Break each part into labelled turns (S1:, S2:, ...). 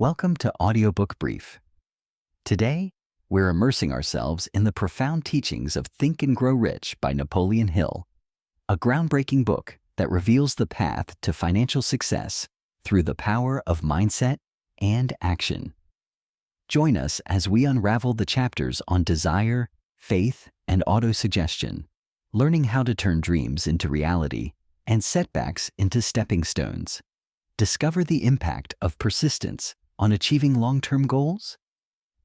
S1: Welcome to Audiobook Brief. Today, we're immersing ourselves in the profound teachings of Think and Grow Rich by Napoleon Hill, a groundbreaking book that reveals the path to financial success through the power of mindset and action. Join us as we unravel the chapters on desire, faith, and autosuggestion, learning how to turn dreams into reality and setbacks into stepping stones. Discover the impact of persistence on achieving long-term goals,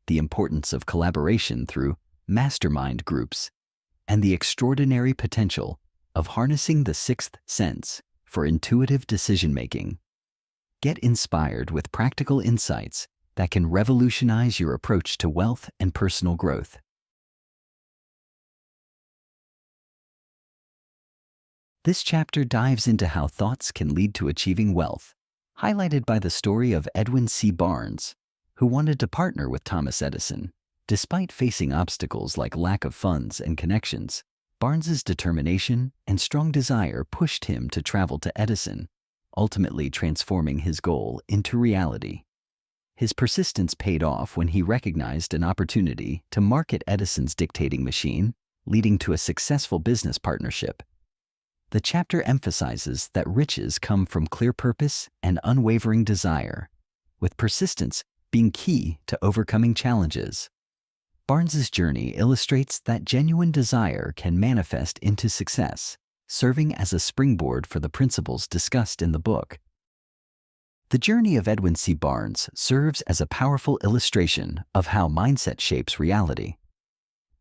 S1: the importance of collaboration through mastermind groups, and the extraordinary potential of harnessing the sixth sense for intuitive decision-making. Get inspired with practical insights that can revolutionize your approach to wealth and personal growth. This chapter dives into how thoughts can lead to achieving wealth, highlighted by the story of Edwin C. Barnes, who wanted to partner with Thomas Edison. Despite facing obstacles like lack of funds and connections, Barnes's determination and strong desire pushed him to travel to Edison, ultimately transforming his goal into reality. His persistence paid off when he recognized an opportunity to market Edison's dictating machine, leading to a successful business partnership. The chapter emphasizes that riches come from clear purpose and unwavering desire, with persistence being key to overcoming challenges. Barnes's journey illustrates that genuine desire can manifest into success, serving as a springboard for the principles discussed in the book. The journey of Edwin C. Barnes serves as a powerful illustration of how mindset shapes reality.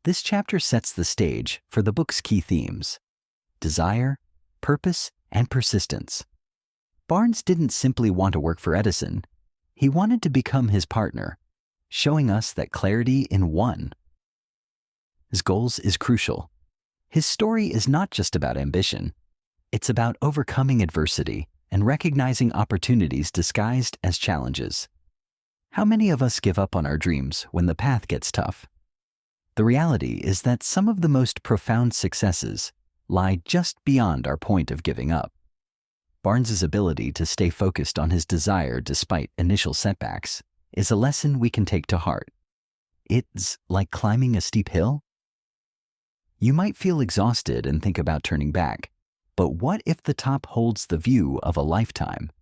S1: This chapter sets the stage for the book's key themes: desire, purpose, and persistence. Barnes didn't simply want to work for Edison. He wanted to become his partner, showing us that clarity in his goals is crucial. His story is not just about ambition. It's about overcoming adversity and recognizing opportunities disguised as challenges. How many of us give up on our dreams when the path gets tough? The reality is that some of the most profound successes lie just beyond our point of giving up. Barnes's ability to stay focused on his desire despite initial setbacks is a lesson we can take to heart. It's like climbing a steep hill. You might feel exhausted and think about turning back, but what if the top holds the view of a lifetime?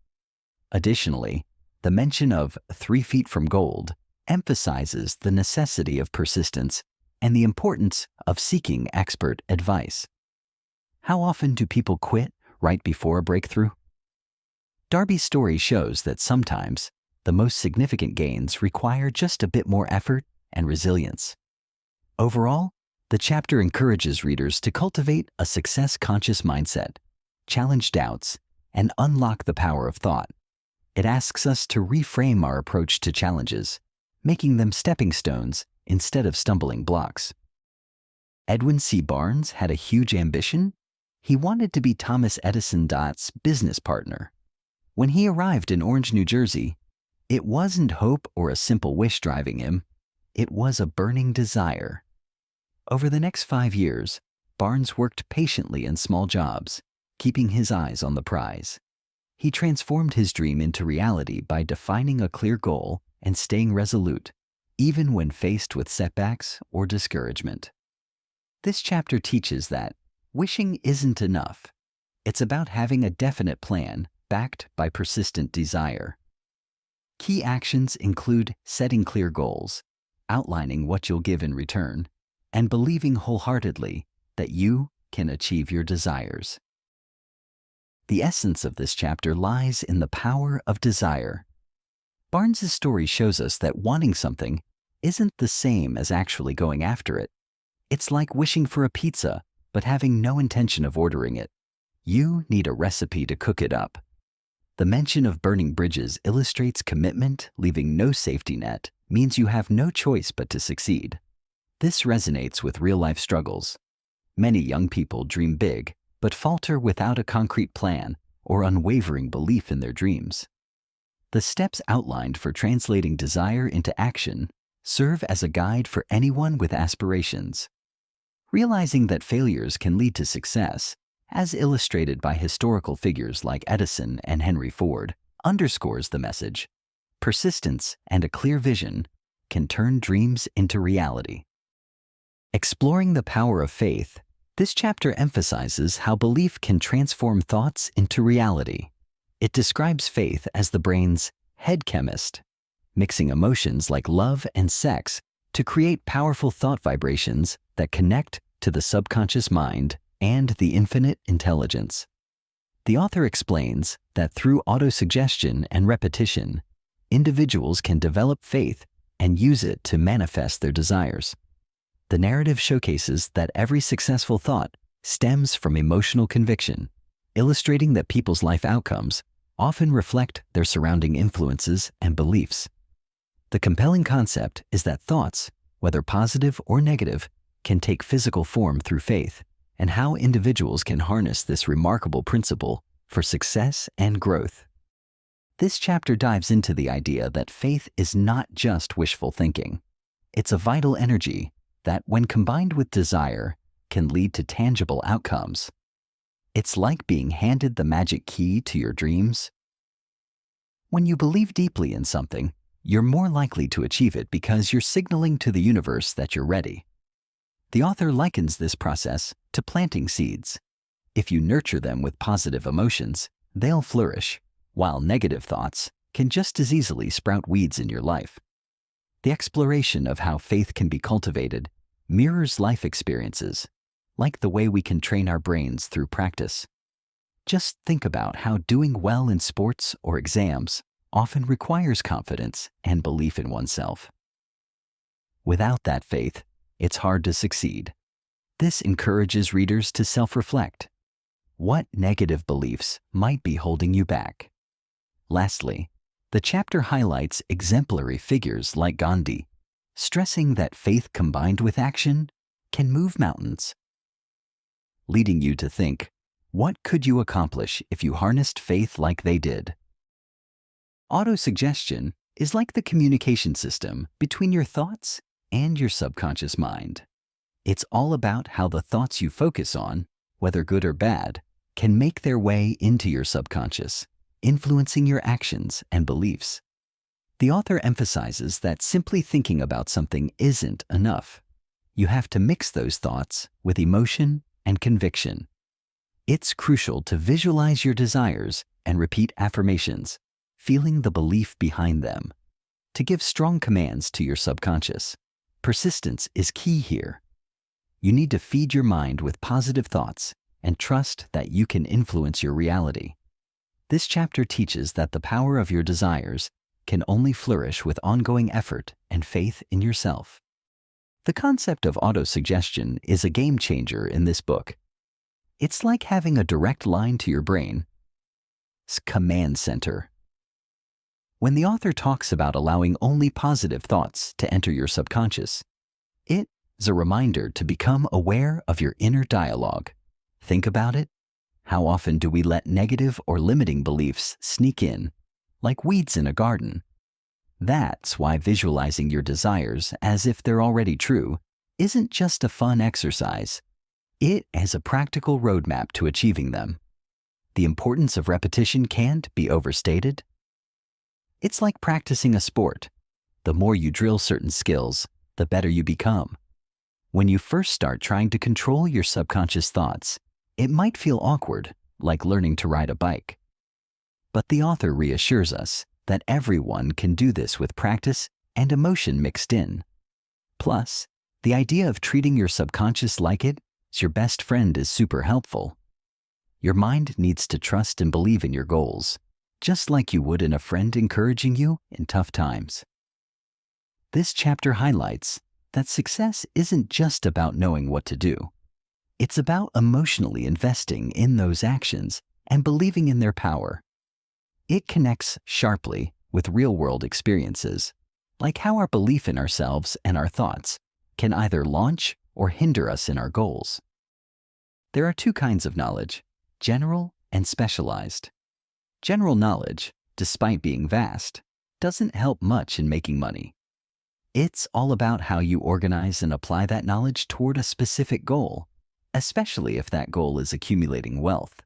S1: Additionally, the mention of 3 feet from gold emphasizes the necessity of persistence and the importance of seeking expert advice. How often do people quit right before a breakthrough? Darby's story shows that sometimes the most significant gains require just a bit more effort and resilience. Overall, the chapter encourages readers to cultivate a success-conscious mindset, challenge doubts, and unlock the power of thought. It asks us to reframe our approach to challenges, making them stepping stones instead of stumbling blocks. Edwin C. Barnes had a huge ambition. He wanted to be Thomas Edison's business partner. When he arrived in Orange, New Jersey, it wasn't hope or a simple wish driving him. It was a burning desire. Over the next 5 years, Barnes worked patiently in small jobs, keeping his eyes on the prize. He transformed his dream into reality by defining a clear goal and staying resolute, even when faced with setbacks or discouragement. This chapter teaches that wishing isn't enough. It's about having a definite plan backed by persistent desire. Key actions include setting clear goals, outlining what you'll give in return, and believing wholeheartedly that you can achieve your desires. The essence of this chapter lies in the power of desire. Barnes's story shows us that wanting something isn't the same as actually going after it. It's like wishing for a pizza but having no intention of ordering it. You need a recipe to cook it up. The mention of burning bridges illustrates commitment. Leaving no safety net means you have no choice but to succeed. This resonates with real-life struggles. Many young people dream big, but falter without a concrete plan or unwavering belief in their dreams. The steps outlined for translating desire into action serve as a guide for anyone with aspirations. Realizing that failures can lead to success, as illustrated by historical figures like Edison and Henry Ford, underscores the message: persistence, and a clear vision can turn dreams into reality. Exploring the power of faith, this chapter emphasizes how belief can transform thoughts into reality. It describes faith as the brain's head chemist, mixing emotions like love and sex to create powerful thought vibrations that connect to the subconscious mind and the infinite intelligence. The author explains that through autosuggestion and repetition, individuals can develop faith and use it to manifest their desires. The narrative showcases that every successful thought stems from emotional conviction, illustrating that people's life outcomes often reflect their surrounding influences and beliefs. The compelling concept is that thoughts, whether positive or negative, can take physical form through faith, and how individuals can harness this remarkable principle for success and growth. This chapter dives into the idea that faith is not just wishful thinking. It's a vital energy that, when combined with desire, can lead to tangible outcomes. It's like being handed the magic key to your dreams. When you believe deeply in something, you're more likely to achieve it because you're signaling to the universe that you're ready. The author likens this process to planting seeds. If you nurture them with positive emotions, they'll flourish, while negative thoughts can just as easily sprout weeds in your life. The exploration of how faith can be cultivated mirrors life experiences, like the way we can train our brains through practice. Just think about how doing well in sports or exams often requires confidence and belief in oneself. Without that faith, it's hard to succeed. This encourages readers to self-reflect. What negative beliefs might be holding you back? Lastly, the chapter highlights exemplary figures like Gandhi, stressing that faith combined with action can move mountains, leading you to think, what could you accomplish if you harnessed faith like they did? Autosuggestion is like the communication system between your thoughts and your subconscious mind. It's all about how the thoughts you focus on, whether good or bad, can make their way into your subconscious, influencing your actions and beliefs. The author emphasizes that simply thinking about something isn't enough. You have to mix those thoughts with emotion and conviction. It's crucial to visualize your desires and repeat affirmations, feeling the belief behind them. To give strong commands to your subconscious, persistence is key here. You need to feed your mind with positive thoughts and trust that you can influence your reality. This chapter teaches that the power of your desires can only flourish with ongoing effort and faith in yourself. The concept of autosuggestion is a game changer in this book. It's like having a direct line to your brain's command center. When the author talks about allowing only positive thoughts to enter your subconscious, it is a reminder to become aware of your inner dialogue. Think about it. How often do we let negative or limiting beliefs sneak in, like weeds in a garden? That's why visualizing your desires as if they're already true isn't just a fun exercise. It is a practical roadmap to achieving them. The importance of repetition can't be overstated. It's like practicing a sport. The more you drill certain skills, the better you become. When you first start trying to control your subconscious thoughts, it might feel awkward, like learning to ride a bike. But the author reassures us that everyone can do this with practice and emotion mixed in. Plus, the idea of treating your subconscious like it's your best friend is super helpful. Your mind needs to trust and believe in your goals, just like you would in a friend encouraging you in tough times. This chapter highlights that success isn't just about knowing what to do. It's about emotionally investing in those actions and believing in their power. It connects sharply with real-world experiences, like how our belief in ourselves and our thoughts can either launch or hinder us in our goals. There are two kinds of knowledge, general and specialized. General knowledge, despite being vast, doesn't help much in making money. It's all about how you organize and apply that knowledge toward a specific goal, especially if that goal is accumulating wealth.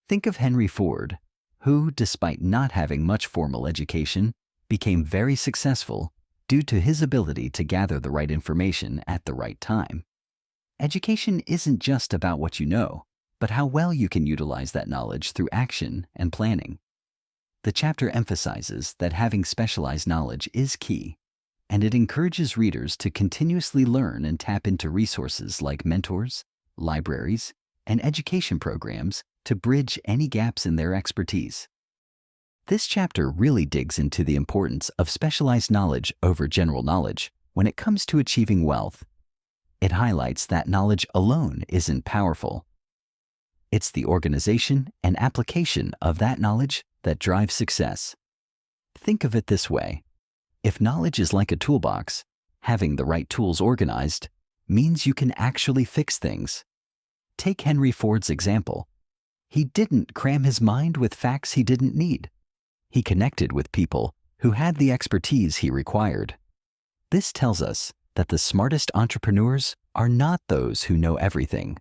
S1: Think of Henry Ford, who, despite not having much formal education, became very successful due to his ability to gather the right information at the right time. Education isn't just about what you know, but how well you can utilize that knowledge through action and planning. The chapter emphasizes that having specialized knowledge is key, and it encourages readers to continuously learn and tap into resources like mentors, libraries, and education programs to bridge any gaps in their expertise. This chapter really digs into the importance of specialized knowledge over general knowledge when it comes to achieving wealth. It highlights that knowledge alone isn't powerful. It's the organization and application of that knowledge that drives success. Think of it this way. If knowledge is like a toolbox, having the right tools organized means you can actually fix things. Take Henry Ford's example. He didn't cram his mind with facts he didn't need. He connected with people who had the expertise he required. This tells us that the smartest entrepreneurs are not those who know everything,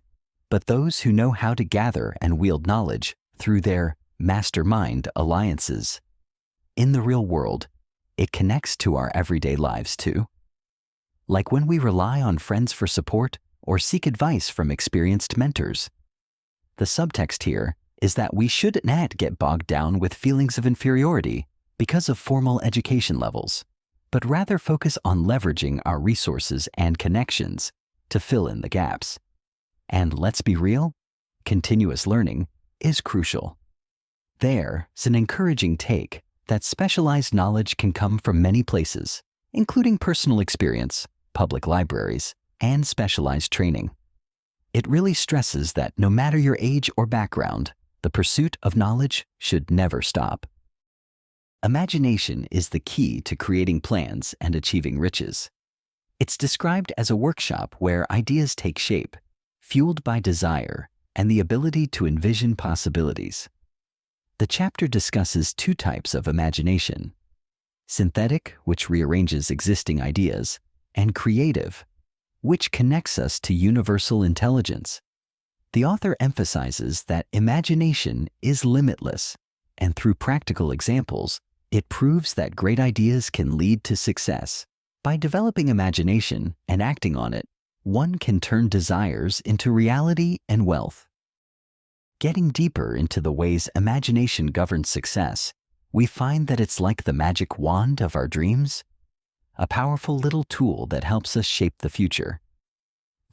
S1: but those who know how to gather and wield knowledge through their mastermind alliances. In the real world, it connects to our everyday lives too. Like when we rely on friends for support or seek advice from experienced mentors. The subtext here is that we should not get bogged down with feelings of inferiority because of formal education levels, but rather focus on leveraging our resources and connections to fill in the gaps. And let's be real, continuous learning is crucial. There's an encouraging take that specialized knowledge can come from many places, including personal experience, public libraries, and specialized training. It really stresses that no matter your age or background, the pursuit of knowledge should never stop. Imagination is the key to creating plans and achieving riches. It's described as a workshop where ideas take shape, fueled by desire and the ability to envision possibilities. The chapter discusses two types of imagination: synthetic, which rearranges existing ideas, and creative, which connects us to universal intelligence. The author emphasizes that imagination is limitless, and through practical examples, it proves that great ideas can lead to success. By developing imagination and acting on it, one can turn desires into reality and wealth. Getting deeper into the ways imagination governs success, we find that it's like the magic wand of our dreams, a powerful little tool that helps us shape the future.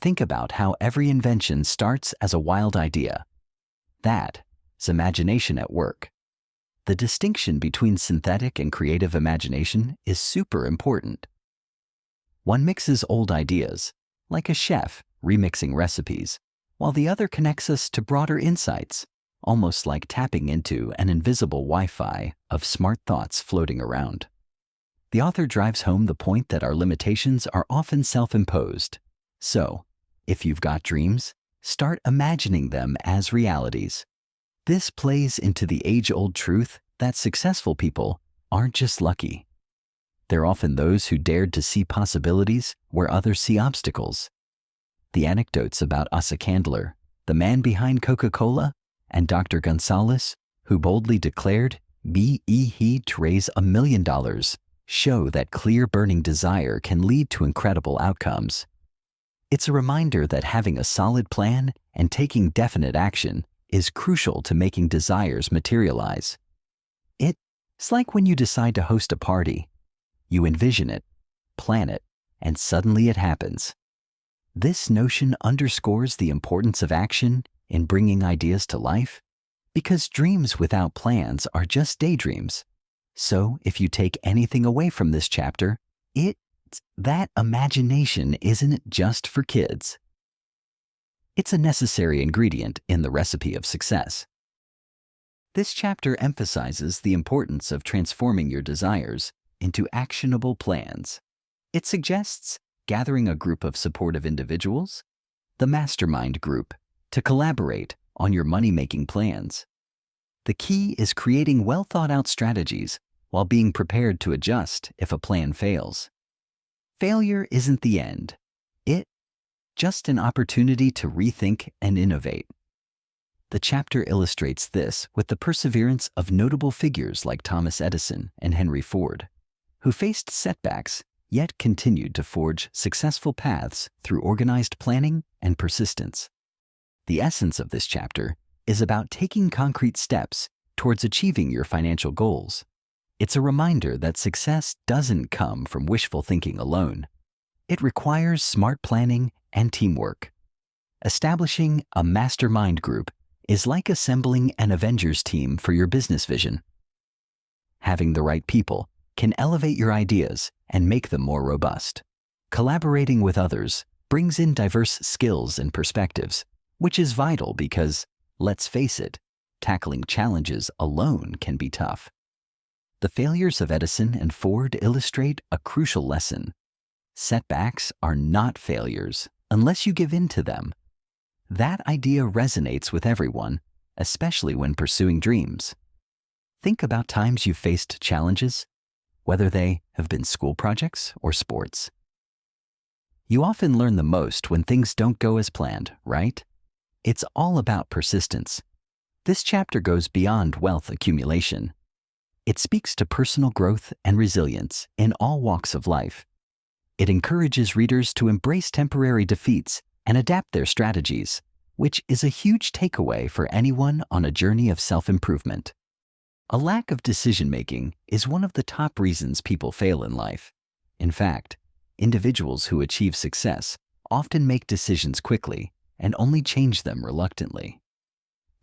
S1: Think about how every invention starts as a wild idea. That's imagination at work. The distinction between synthetic and creative imagination is super important. One mixes old ideas, like a chef remixing recipes, while the other connects us to broader insights, almost like tapping into an invisible Wi-Fi of smart thoughts floating around. The author drives home the point that our limitations are often self-imposed. So, if you've got dreams, start imagining them as realities. This plays into the age-old truth that successful people aren't just lucky. They're often those who dared to see possibilities where others see obstacles. The anecdotes about Asa Candler, the man behind Coca-Cola, and Dr. Gonzalez, who boldly declared he'd raise $1 million, show that clear burning desire can lead to incredible outcomes. It's a reminder that having a solid plan and taking definite action is crucial to making desires materialize. It's like when you decide to host a party. You envision it, plan it, and suddenly it happens. This notion underscores the importance of action in bringing ideas to life, because dreams without plans are just daydreams. So if you take anything away from this chapter, it's that imagination isn't just for kids. It's a necessary ingredient in the recipe of success. This chapter emphasizes the importance of transforming your desires into actionable plans. It suggests gathering a group of supportive individuals, the mastermind group, to collaborate on your money-making plans. The key is creating well-thought-out strategies while being prepared to adjust if a plan fails. Failure isn't the end. It's just an opportunity to rethink and innovate. The chapter illustrates this with the perseverance of notable figures like Thomas Edison and Henry Ford, who faced setbacks yet continued to forge successful paths through organized planning and persistence. The essence of this chapter is about taking concrete steps towards achieving your financial goals. It's a reminder that success doesn't come from wishful thinking alone. It requires smart planning and teamwork. Establishing a mastermind group is like assembling an Avengers team for your business vision. Having the right people can elevate your ideas and make them more robust. Collaborating with others brings in diverse skills and perspectives, which is vital because, let's face it, tackling challenges alone can be tough. The failures of Edison and Ford illustrate a crucial lesson. Setbacks are not failures unless you give in to them. That idea resonates with everyone, especially when pursuing dreams. Think about times you've faced challenges, whether they have been school projects or sports. You often learn the most when things don't go as planned, right? It's all about persistence. This chapter goes beyond wealth accumulation. It speaks to personal growth and resilience in all walks of life. It encourages readers to embrace temporary defeats and adapt their strategies, which is a huge takeaway for anyone on a journey of self-improvement. A lack of decision-making is one of the top reasons people fail in life. In fact, individuals who achieve success often make decisions quickly and only change them reluctantly.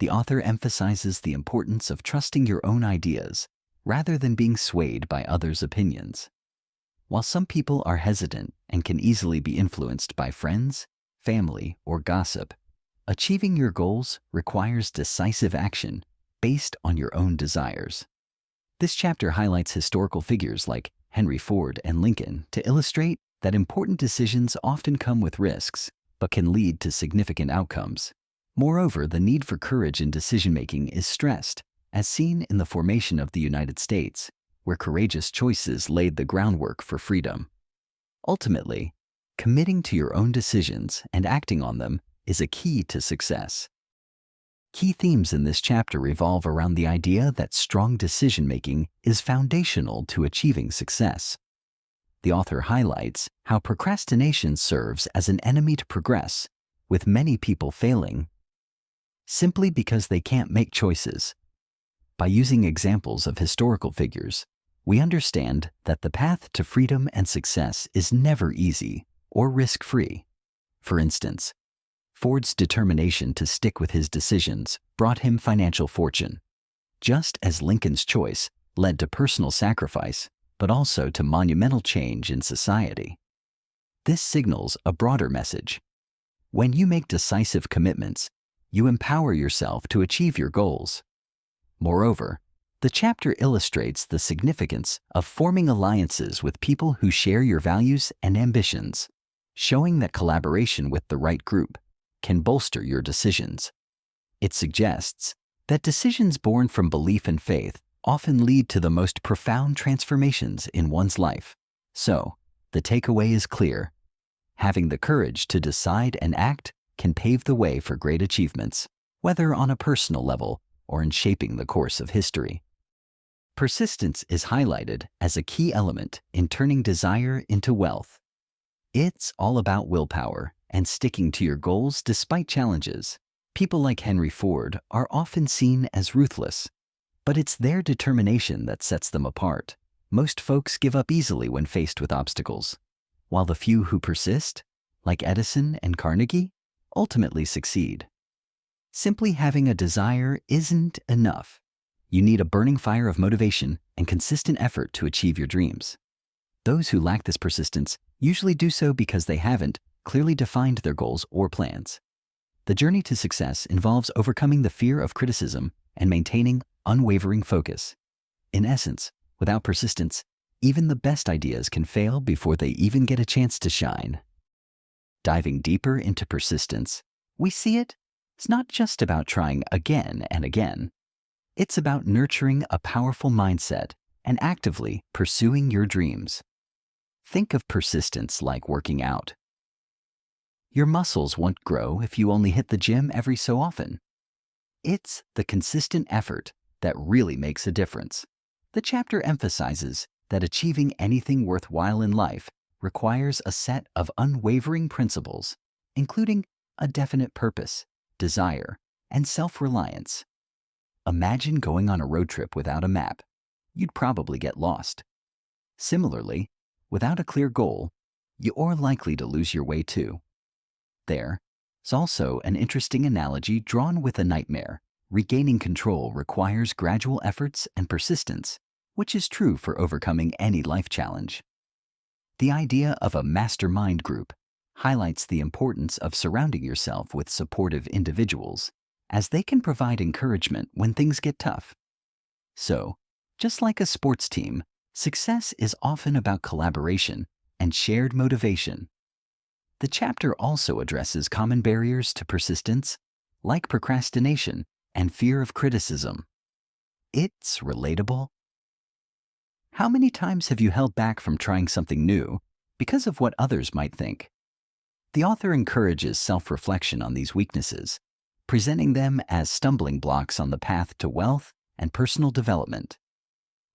S1: The author emphasizes the importance of trusting your own ideas rather than being swayed by others' opinions. While some people are hesitant and can easily be influenced by friends, family, or gossip, achieving your goals requires decisive action based on your own desires. This chapter highlights historical figures like Henry Ford and Lincoln to illustrate that important decisions often come with risks, but can lead to significant outcomes. Moreover, the need for courage in decision-making is stressed, as seen in the formation of the United States, where courageous choices laid the groundwork for freedom. Ultimately, committing to your own decisions and acting on them is a key to success. Key themes in this chapter revolve around the idea that strong decision-making is foundational to achieving success. The author highlights how procrastination serves as an enemy to progress, with many people failing simply because they can't make choices. By using examples of historical figures, we understand that the path to freedom and success is never easy or risk-free. For instance, Ford's determination to stick with his decisions brought him financial fortune, just as Lincoln's choice led to personal sacrifice, but also to monumental change in society. This signals a broader message. When you make decisive commitments, you empower yourself to achieve your goals. Moreover, the chapter illustrates the significance of forming alliances with people who share your values and ambitions, showing that collaboration with the right group can bolster your decisions. It suggests that decisions born from belief and faith often lead to the most profound transformations in one's life. So, the takeaway is clear. Having the courage to decide and act can pave the way for great achievements, whether on a personal level or in shaping the course of history. Persistence is highlighted as a key element in turning desire into wealth. It's all about willpower and sticking to your goals despite challenges. People like Henry Ford are often seen as ruthless, but it's their determination that sets them apart. Most folks give up easily when faced with obstacles, while the few who persist, like Edison and Carnegie, ultimately succeed. Simply having a desire isn't enough. You need a burning fire of motivation and consistent effort to achieve your dreams. Those who lack this persistence usually do so because they haven't clearly defined their goals or plans. The journey to success involves overcoming the fear of criticism and maintaining unwavering focus. In essence, without persistence, even the best ideas can fail before they even get a chance to shine. Diving deeper into persistence, we see it's not just about trying again and again. It's about nurturing a powerful mindset and actively pursuing your dreams. Think of persistence like working out. Your muscles won't grow if you only hit the gym every so often. It's the consistent effort that really makes a difference. The chapter emphasizes that achieving anything worthwhile in life requires a set of unwavering principles, including a definite purpose, desire, and self-reliance. Imagine going on a road trip without a map. You'd probably get lost. Similarly, without a clear goal, you're likely to lose your way too. There's also an interesting analogy drawn with a nightmare. Regaining control requires gradual efforts and persistence, which is true for overcoming any life challenge. The idea of a mastermind group highlights the importance of surrounding yourself with supportive individuals, as they can provide encouragement when things get tough. So, just like a sports team, success is often about collaboration and shared motivation. The chapter also addresses common barriers to persistence, like procrastination and fear of criticism. It's relatable. How many times have you held back from trying something new because of what others might think? The author encourages self-reflection on these weaknesses, presenting them as stumbling blocks on the path to wealth and personal development.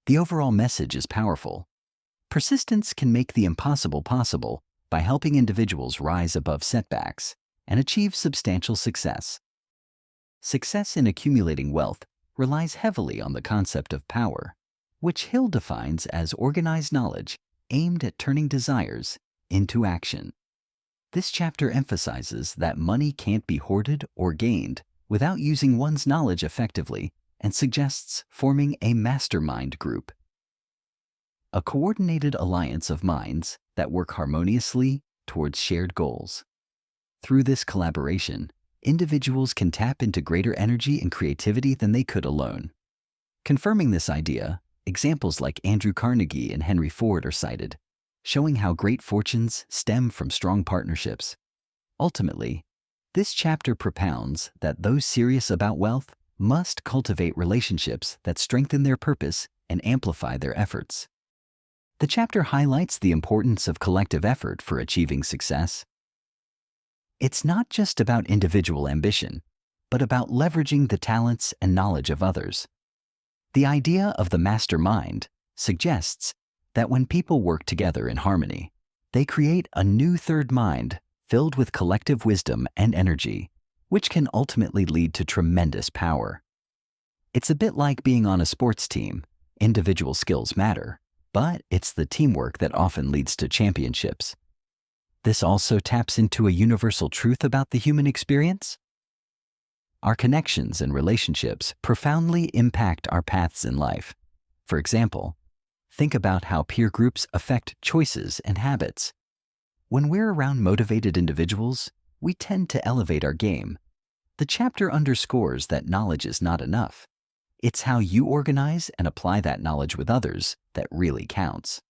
S1: The overall message is powerful. Persistence can make the impossible possible by helping individuals rise above setbacks and achieve substantial success. Success in accumulating wealth relies heavily on the concept of power, which Hill defines as organized knowledge aimed at turning desires into action. This chapter emphasizes that money can't be hoarded or gained without using one's knowledge effectively, and suggests forming a mastermind group, a coordinated alliance of minds that work harmoniously towards shared goals. Through this collaboration, individuals can tap into greater energy and creativity than they could alone. Confirming this idea, examples like Andrew Carnegie and Henry Ford are cited, showing how great fortunes stem from strong partnerships. Ultimately, this chapter propounds that those serious about wealth must cultivate relationships that strengthen their purpose and amplify their efforts. The chapter highlights the importance of collective effort for achieving success. It's not just about individual ambition, but about leveraging the talents and knowledge of others. The idea of the mastermind suggests that when people work together in harmony, they create a new third mind filled with collective wisdom and energy, which can ultimately lead to tremendous power. It's a bit like being on a sports team. Individual skills matter, but it's the teamwork that often leads to championships. This also taps into a universal truth about the human experience. Our connections and relationships profoundly impact our paths in life. For example, think about how peer groups affect choices and habits. When we're around motivated individuals, we tend to elevate our game. The chapter underscores that knowledge is not enough. It's how you organize and apply that knowledge with others that really counts.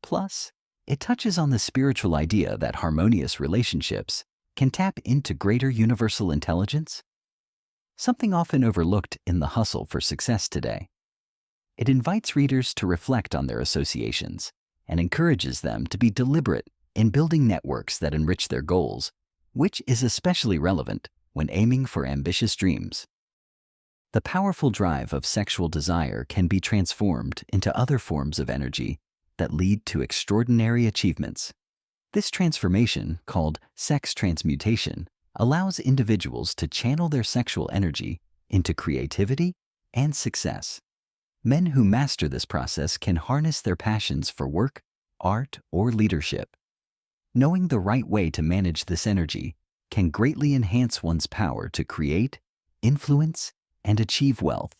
S1: Plus, it touches on the spiritual idea that harmonious relationships can tap into greater universal intelligence, something often overlooked in the hustle for success today. It invites readers to reflect on their associations and encourages them to be deliberate in building networks that enrich their goals, which is especially relevant when aiming for ambitious dreams. The powerful drive of sexual desire can be transformed into other forms of energy that lead to extraordinary achievements. This transformation, called sex transmutation, allows individuals to channel their sexual energy into creativity and success. Men who master this process can harness their passions for work, art, or leadership. Knowing the right way to manage this energy can greatly enhance one's power to create, influence, and achieve wealth.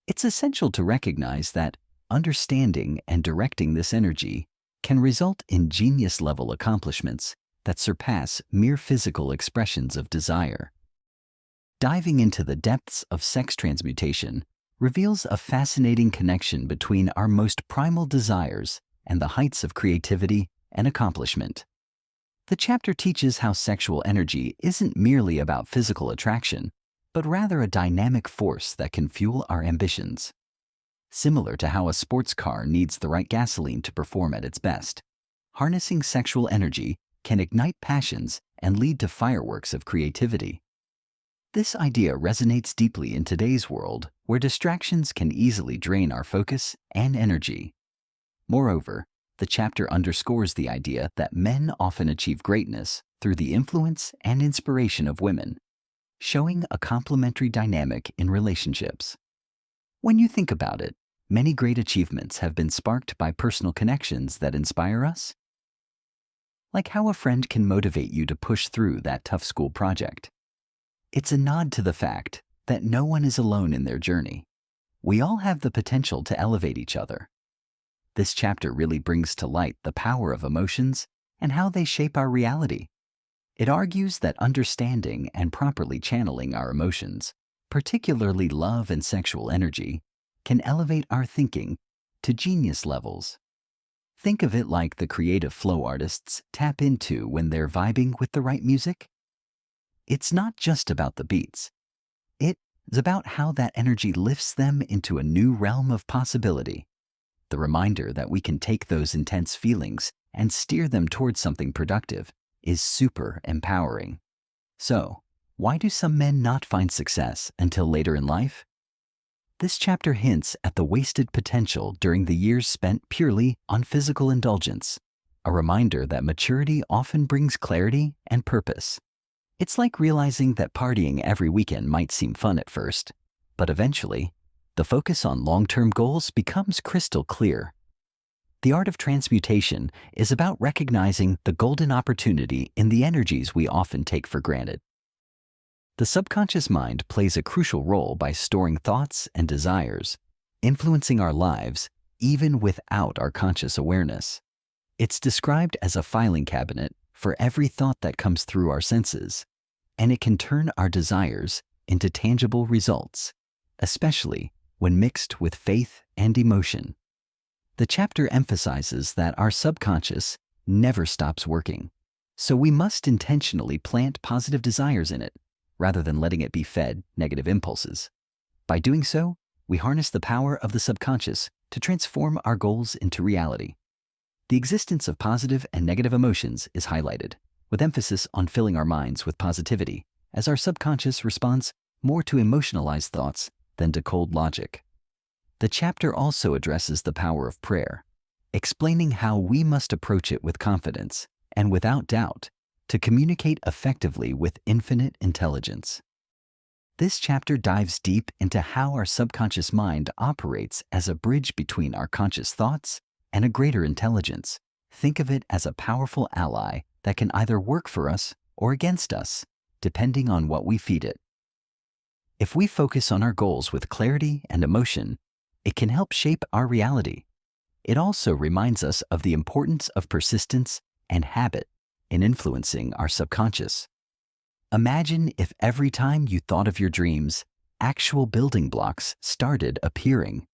S1: It's essential to recognize that understanding and directing this energy can result in genius-level accomplishments that surpass mere physical expressions of desire. Diving into the depths of sex transmutation reveals a fascinating connection between our most primal desires and the heights of creativity and accomplishment. The chapter teaches how sexual energy isn't merely about physical attraction, but rather a dynamic force that can fuel our ambitions. Similar to how a sports car needs the right gasoline to perform at its best, harnessing sexual energy can ignite passions and lead to fireworks of creativity. This idea resonates deeply in today's world, where distractions can easily drain our focus and energy. Moreover, the chapter underscores the idea that men often achieve greatness through the influence and inspiration of women, showing a complementary dynamic in relationships. When you think about it, many great achievements have been sparked by personal connections that inspire us. Like how a friend can motivate you to push through that tough school project. It's a nod to the fact that no one is alone in their journey. We all have the potential to elevate each other. This chapter really brings to light the power of emotions and how they shape our reality. It argues that understanding and properly channeling our emotions, particularly love and sexual energy, can elevate our thinking to genius levels. Think of it like the creative flow artists tap into when they're vibing with the right music. It's not just about the beats. It's about how that energy lifts them into a new realm of possibility. The reminder that we can take those intense feelings and steer them towards something productive is super empowering. So, why do some men not find success until later in life? This chapter hints at the wasted potential during the years spent purely on physical indulgence, a reminder that maturity often brings clarity and purpose. It's like realizing that partying every weekend might seem fun at first, but eventually, the focus on long-term goals becomes crystal clear. The art of transmutation is about recognizing the golden opportunity in the energies we often take for granted. The subconscious mind plays a crucial role by storing thoughts and desires, influencing our lives even without our conscious awareness. It's described as a filing cabinet for every thought that comes through our senses, and it can turn our desires into tangible results, especially when mixed with faith and emotion. The chapter emphasizes that our subconscious never stops working, so we must intentionally plant positive desires in it, rather than letting it be fed negative impulses. By doing so, we harness the power of the subconscious to transform our goals into reality. The existence of positive and negative emotions is highlighted, with emphasis on filling our minds with positivity, as our subconscious responds more to emotionalized thoughts than to cold logic. The chapter also addresses the power of prayer, explaining how we must approach it with confidence and without doubt to communicate effectively with infinite intelligence. This chapter dives deep into how our subconscious mind operates as a bridge between our conscious thoughts and a greater intelligence. Think of it as a powerful ally that can either work for us or against us, depending on what we feed it. If we focus on our goals with clarity and emotion, it can help shape our reality. It also reminds us of the importance of persistence and habit in influencing our subconscious. Imagine if every time you thought of your dreams, actual building blocks started appearing.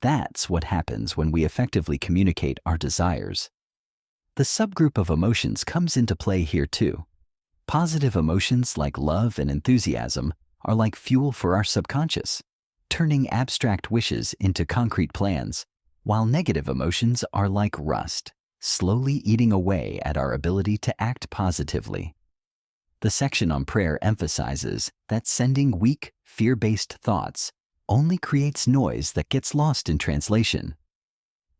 S1: That's what happens when we effectively communicate our desires. The subgroup of emotions comes into play here too. Positive emotions like love and enthusiasm are like fuel for our subconscious, turning abstract wishes into concrete plans, while negative emotions are like rust, slowly eating away at our ability to act positively. The section on prayer emphasizes that sending weak, fear-based thoughts only creates noise that gets lost in translation.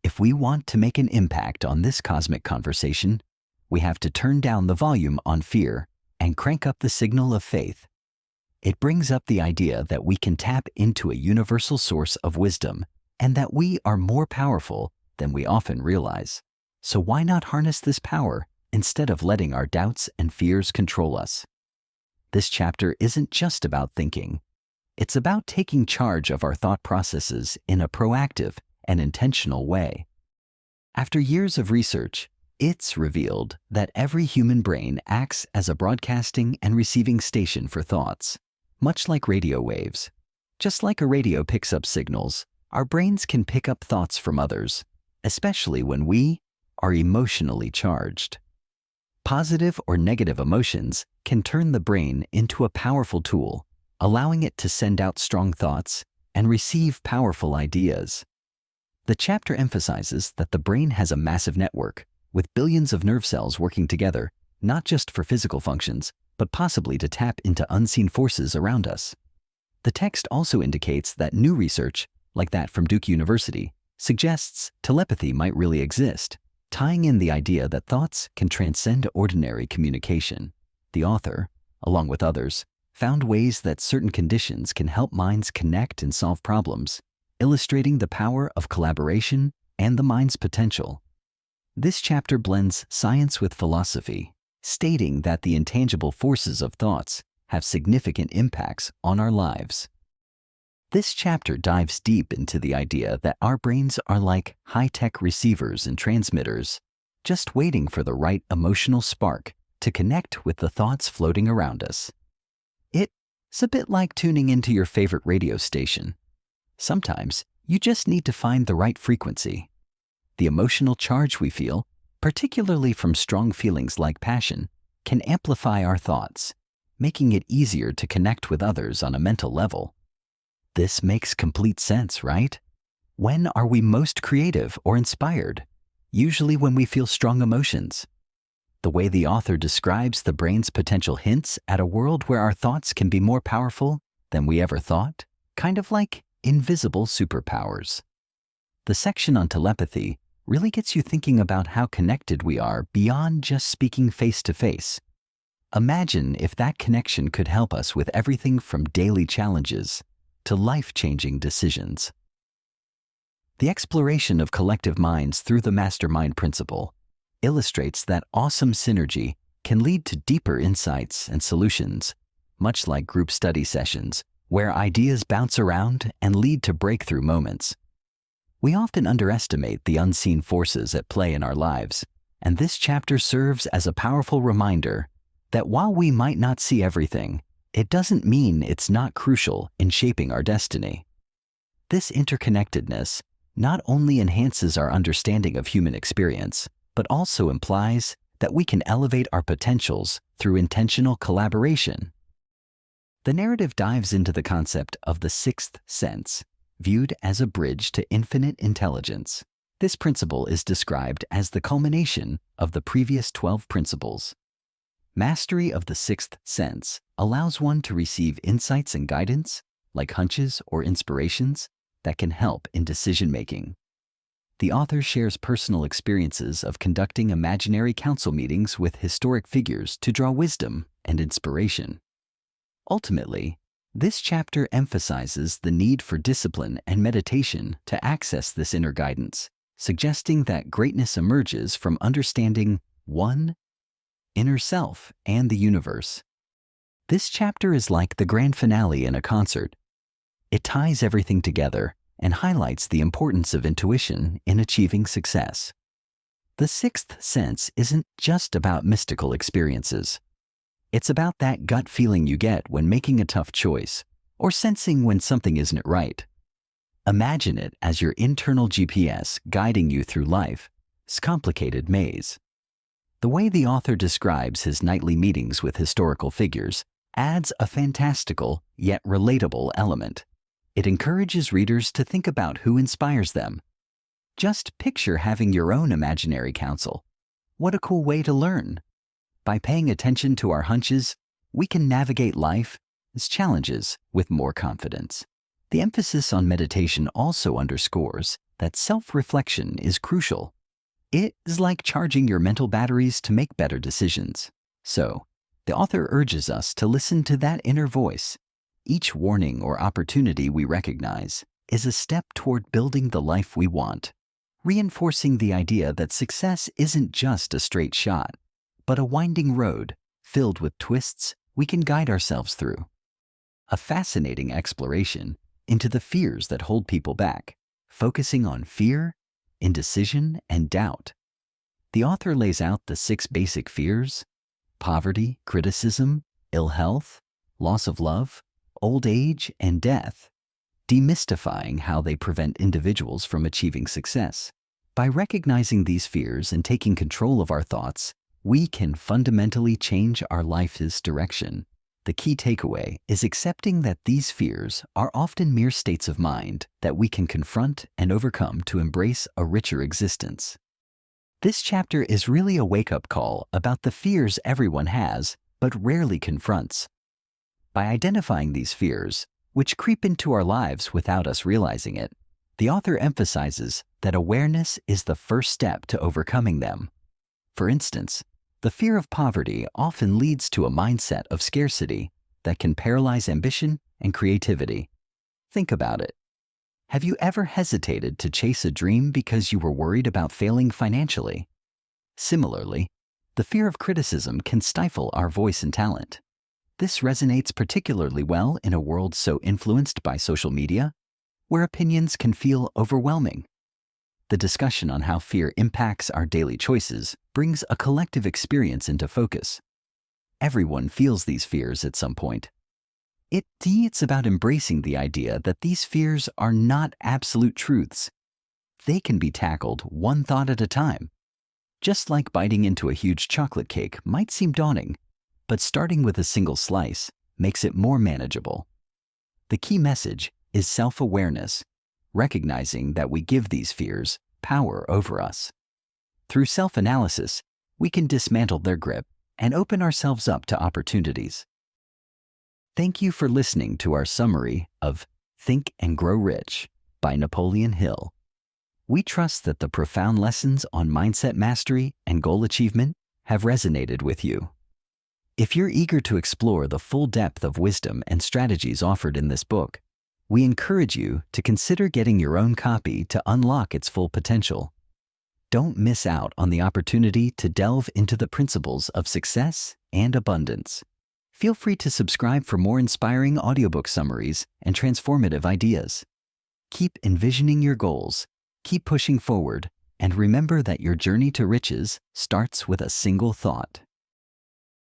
S1: If we want to make an impact on this cosmic conversation, we have to turn down the volume on fear and crank up the signal of faith. It brings up the idea that we can tap into a universal source of wisdom and that we are more powerful than we often realize. So why not harness this power instead of letting our doubts and fears control us? This chapter isn't just about thinking. It's about taking charge of our thought processes in a proactive and intentional way. After years of research, it's revealed that every human brain acts as a broadcasting and receiving station for thoughts, much like radio waves. Just like a radio picks up signals, our brains can pick up thoughts from others, especially when we are emotionally charged. Positive or negative emotions can turn the brain into a powerful tool, allowing it to send out strong thoughts and receive powerful ideas. The chapter emphasizes that the brain has a massive network, with billions of nerve cells working together, not just for physical functions, but possibly to tap into unseen forces around us. The text also indicates that new research, like that from Duke University, suggests telepathy might really exist, tying in the idea that thoughts can transcend ordinary communication. The author, along with others, found ways that certain conditions can help minds connect and solve problems, illustrating the power of collaboration and the mind's potential. This chapter blends science with philosophy, stating that the intangible forces of thoughts have significant impacts on our lives. This chapter dives deep into the idea that our brains are like high-tech receivers and transmitters, just waiting for the right emotional spark to connect with the thoughts floating around us. It's a bit like tuning into your favorite radio station. Sometimes you just need to find the right frequency. The emotional charge we feel, particularly from strong feelings like passion, can amplify our thoughts, making it easier to connect with others on a mental level. This makes complete sense, right? When are we most creative or inspired? Usually when we feel strong emotions. The way the author describes the brain's potential hints at a world where our thoughts can be more powerful than we ever thought, kind of like invisible superpowers. The section on telepathy really gets you thinking about how connected we are beyond just speaking face to face. Imagine if that connection could help us with everything from daily challenges to life-changing decisions. The exploration of collective minds through the mastermind principle illustrates that awesome synergy can lead to deeper insights and solutions, much like group study sessions, where ideas bounce around and lead to breakthrough moments. We often underestimate the unseen forces at play in our lives, and this chapter serves as a powerful reminder that while we might not see everything, it doesn't mean it's not crucial in shaping our destiny. This interconnectedness not only enhances our understanding of human experience, but also implies that we can elevate our potentials through intentional collaboration. The narrative dives into the concept of the sixth sense, viewed as a bridge to infinite intelligence. This principle is described as the culmination of the previous 12 principles. Mastery of the sixth sense allows one to receive insights and guidance, like hunches or inspirations, that can help in decision-making. The author shares personal experiences of conducting imaginary council meetings with historic figures to draw wisdom and inspiration. Ultimately, this chapter emphasizes the need for discipline and meditation to access this inner guidance, suggesting that greatness emerges from understanding one inner self and the universe. This chapter is like the grand finale in a concert. It ties everything together and highlights the importance of intuition in achieving success. The sixth sense isn't just about mystical experiences. It's about that gut feeling you get when making a tough choice, or sensing when something isn't right. Imagine it as your internal GPS guiding you through life's complicated maze. The way the author describes his nightly meetings with historical figures adds a fantastical yet relatable element. It encourages readers to think about who inspires them. Just picture having your own imaginary council. What a cool way to learn! By paying attention to our hunches, we can navigate life's challenges with more confidence. The emphasis on meditation also underscores that self-reflection is crucial. It is like charging your mental batteries to make better decisions. So, the author urges us to listen to that inner voice. Each warning or opportunity we recognize is a step toward building the life we want, reinforcing the idea that success isn't just a straight shot, but a winding road filled with twists we can guide ourselves through. A fascinating exploration into the fears that hold people back, focusing on fear, indecision, and doubt. The author lays out the 6 basic fears: poverty, criticism, ill health, loss of love, old age, and death, demystifying how they prevent individuals from achieving success. By recognizing these fears and taking control of our thoughts, we can fundamentally change our life's direction. The key takeaway is accepting that these fears are often mere states of mind that we can confront and overcome to embrace a richer existence. This chapter is really a wake-up call about the fears everyone has but rarely confronts. By identifying these fears, which creep into our lives without us realizing it, The author emphasizes that awareness is the first step to overcoming them. For instance, the fear of poverty often leads to a mindset of scarcity that can paralyze ambition and creativity. Think about it. Have you ever hesitated to chase a dream because you were worried about failing financially? Similarly, the fear of criticism can stifle our voice and talent. This resonates particularly well in a world so influenced by social media, where opinions can feel overwhelming. The discussion on how fear impacts our daily choices brings a collective experience into focus. Everyone feels these fears at some point. It's about embracing the idea that these fears are not absolute truths. They can be tackled one thought at a time. Just like biting into a huge chocolate cake might seem daunting, but starting with a single slice makes it more manageable. The key message is self-awareness, recognizing that we give these fears power over us. Through self-analysis, we can dismantle their grip and open ourselves up to opportunities. Thank you for listening to our summary of Think and Grow Rich by Napoleon Hill. We trust that the profound lessons on mindset mastery and goal achievement have resonated with you. If you're eager to explore the full depth of wisdom and strategies offered in this book, we encourage you to consider getting your own copy to unlock its full potential. Don't miss out on the opportunity to delve into the principles of success and abundance. Feel free to subscribe for more inspiring audiobook summaries and transformative ideas. Keep envisioning your goals, keep pushing forward, and remember that your journey to riches starts with a single thought.